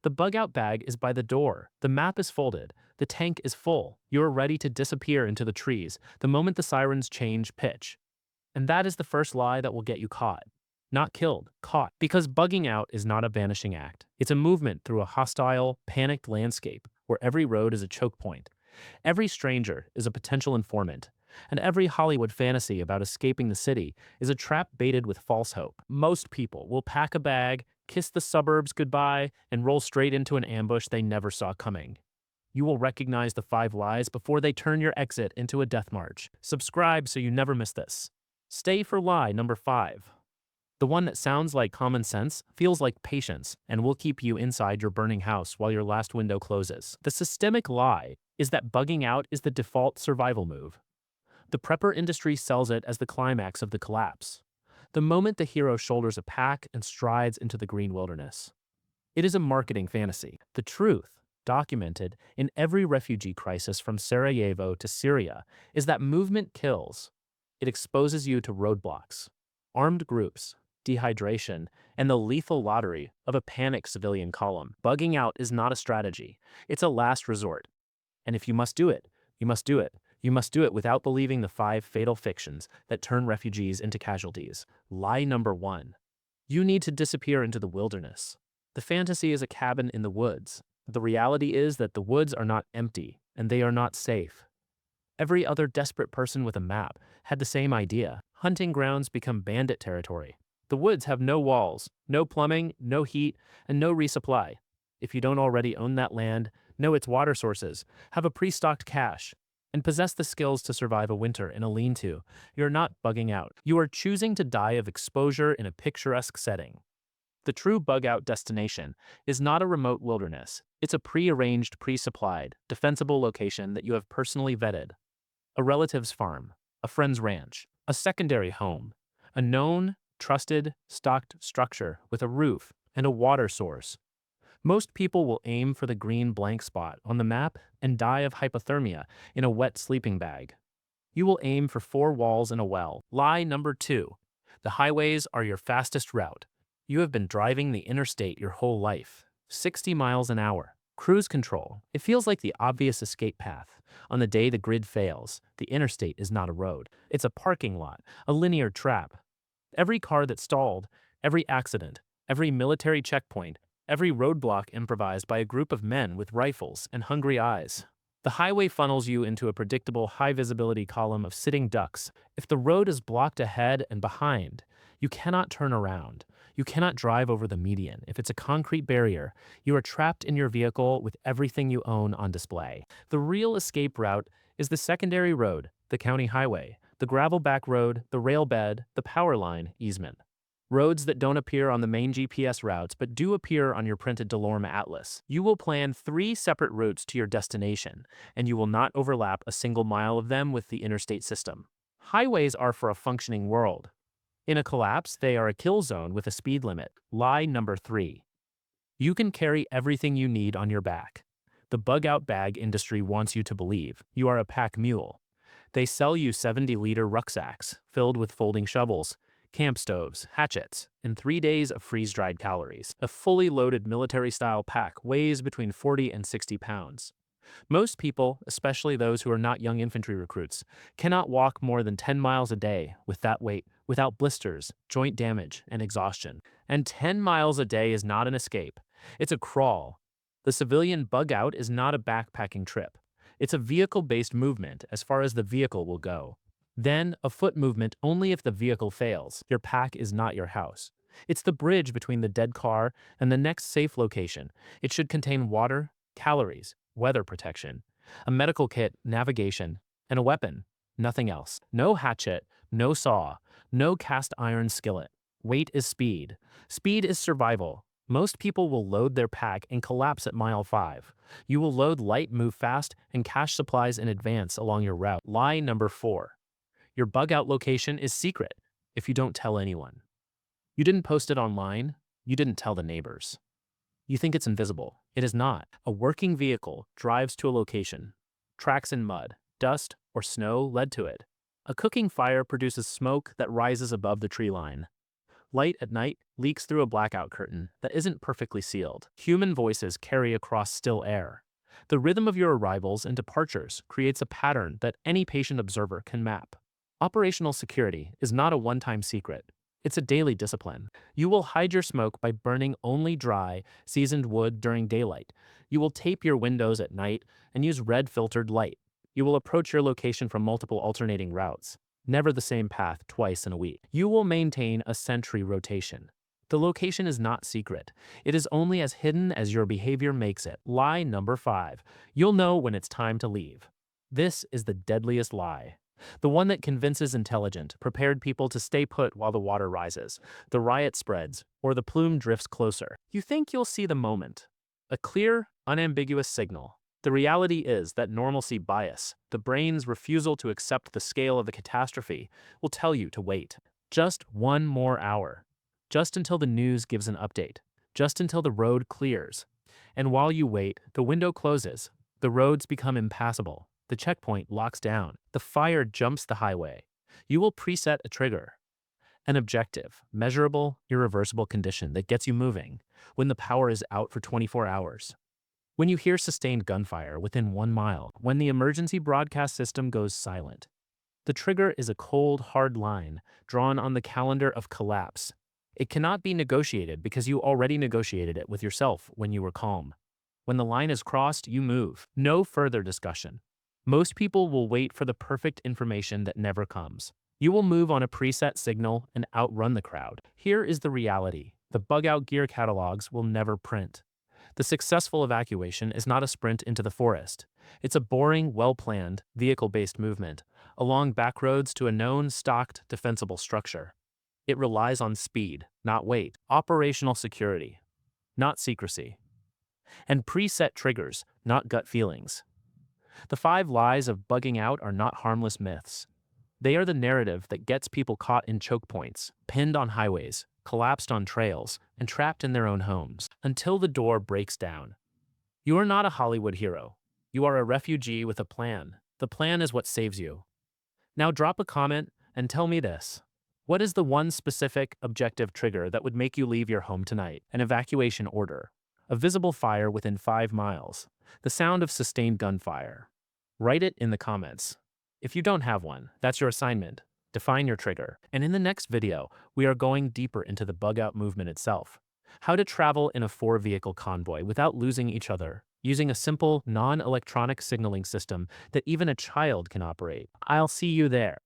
The bug out bag is by the door. The map is folded. The tank is full. You are ready to disappear into the trees the moment the sirens change pitch. And that is the first lie that will get you caught. Not killed, caught. Because bugging out is not a vanishing act. It's a movement through a hostile, panicked landscape where every road is a choke point. Every stranger is a potential informant. And every Hollywood fantasy about escaping the city is a trap baited with false hope. Most people will pack a bag, kiss the suburbs goodbye, and roll straight into an ambush they never saw coming. You will recognize the 5 lies before they turn your exit into a death march. Subscribe so you never miss this. Stay for lie number 5. The one that sounds like common sense, feels like patience, and will keep you inside your burning house while your last window closes. The systemic lie is that bugging out is the default survival move. The prepper industry sells it as the climax of the collapse, the moment the hero shoulders a pack and strides into the green wilderness. It is a marketing fantasy. The truth, documented in every refugee crisis from Sarajevo to Syria, is that movement kills. It exposes you to roadblocks, armed groups, dehydration, and the lethal lottery of a panicked civilian column. Bugging out is not a strategy, it's a last resort. And if you must do it, you must do it. You must do it without believing the 5 fatal fictions that turn refugees into casualties. Lie number 1. You need to disappear into the wilderness. The fantasy is a cabin in the woods. The reality is that the woods are not empty, and they are not safe. Every other desperate person with a map had the same idea. Hunting grounds become bandit territory. The woods have no walls, no plumbing, no heat, and no resupply. If you don't already own that land, know its water sources, have a pre-stocked cache, and possess the skills to survive a winter in a lean-to, you're not bugging out. You are choosing to die of exposure in a picturesque setting. The true bug-out destination is not a remote wilderness. It's a pre-arranged, pre-supplied, defensible location that you have personally vetted. A relative's farm, a friend's ranch, a secondary home, a known, trusted, stocked structure with a roof and a water source. Most people will aim for the green blank spot on the map and die of hypothermia in a wet sleeping bag. You will aim for 4 walls and a well. Lie number 2. The highways are your fastest route. You have been driving the interstate your whole life, 60 miles an hour. Cruise control. It feels like the obvious escape path. On the day the grid fails, the interstate is not a road. It's a parking lot, a linear trap. Every car that stalled, every accident, every military checkpoint, every roadblock improvised by a group of men with rifles and hungry eyes. The highway funnels you into a predictable high-visibility column of sitting ducks. If the road is blocked ahead and behind, you cannot turn around. You cannot drive over the median. If it's a concrete barrier, you are trapped in your vehicle with everything you own on display. The real escape route is the secondary road, the county highway, the gravel back road, the rail bed, the power line easement. Roads that don't appear on the main GPS routes but do appear on your printed Delorme Atlas. You will plan 3 separate routes to your destination, and you will not overlap a single mile of them with the interstate system. Highways are for a functioning world. In a collapse, they are a kill zone with a speed limit. Lie number 3. You can carry everything you need on your back. The bug-out bag industry wants you to believe you are a pack mule. They sell you 70-liter rucksacks filled with folding shovels, camp stoves, hatchets, and 3 days of freeze-dried calories. A fully loaded military-style pack weighs between 40 and 60 pounds. Most people, especially those who are not young infantry recruits, cannot walk more than 10 miles a day with that weight without blisters, joint damage, and exhaustion. And 10 miles a day is not an escape. It's a crawl. The civilian bug-out is not a backpacking trip. It's a vehicle-based movement as far as the vehicle will go. Then, a foot movement only if the vehicle fails. Your pack is not your house. It's the bridge between the dead car and the next safe location. It should contain water, calories, weather protection, a medical kit, navigation, and a weapon. Nothing else. No hatchet, no saw, no cast iron skillet. Weight is speed. Speed is survival. Most people will load their pack and collapse at mile 5. You will load light, move fast, and cache supplies in advance along your route. Lie number 4. Your bug-out location is secret if you don't tell anyone. You didn't post it online, you didn't tell the neighbors. You think it's invisible. It is not. A working vehicle drives to a location. Tracks in mud, dust, or snow led to it. A cooking fire produces smoke that rises above the tree line. Light at night leaks through a blackout curtain that isn't perfectly sealed. Human voices carry across still air. The rhythm of your arrivals and departures creates a pattern that any patient observer can map. Operational security is not a one-time secret. It's a daily discipline. You will hide your smoke by burning only dry, seasoned wood during daylight. You will tape your windows at night and use red filtered light. You will approach your location from multiple alternating routes, never the same path twice in a week. You will maintain a sentry rotation. The location is not secret. It is only as hidden as your behavior makes it. Lie number 5. You'll know when it's time to leave. This is the deadliest lie. The one that convinces intelligent, prepared people to stay put while the water rises, the riot spreads, or the plume drifts closer. You think you'll see the moment. A clear, unambiguous signal. The reality is that normalcy bias, the brain's refusal to accept the scale of the catastrophe, will tell you to wait. Just one more hour. Just until the news gives an update. Just until the road clears. And while you wait, the window closes. The roads become impassable. The checkpoint locks down. The fire jumps the highway. You will preset a trigger. An objective, measurable, irreversible condition that gets you moving when the power is out for 24 hours. When you hear sustained gunfire within 1 mile, when the emergency broadcast system goes silent. The trigger is a cold, hard line drawn on the calendar of collapse. It cannot be negotiated because you already negotiated it with yourself when you were calm. When the line is crossed, you move. No further discussion. Most people will wait for the perfect information that never comes. You will move on a preset signal and outrun the crowd. Here is the reality. The bug-out gear catalogs will never print. The successful evacuation is not a sprint into the forest. It's a boring, well-planned, vehicle-based movement along back roads to a known, stocked, defensible structure. It relies on speed, not weight, operational security, not secrecy, and preset triggers, not gut feelings. The 5 lies of bugging out are not harmless myths. They are the narrative that gets people caught in choke points, pinned on highways, collapsed on trails, and trapped in their own homes until the door breaks down. You are not a Hollywood hero. You are a refugee with a plan. The plan is what saves you. Now drop a comment and tell me this. What is the one specific, objective trigger that would make you leave your home tonight? An evacuation order. A visible fire within 5 miles. The sound of sustained gunfire. Write it in the comments. If you don't have one, that's your assignment. Define your trigger. And in the next video, we are going deeper into the bug-out movement itself. How to travel in a 4-vehicle convoy without losing each other, using a simple, non-electronic signaling system that even a child can operate. I'll see you there.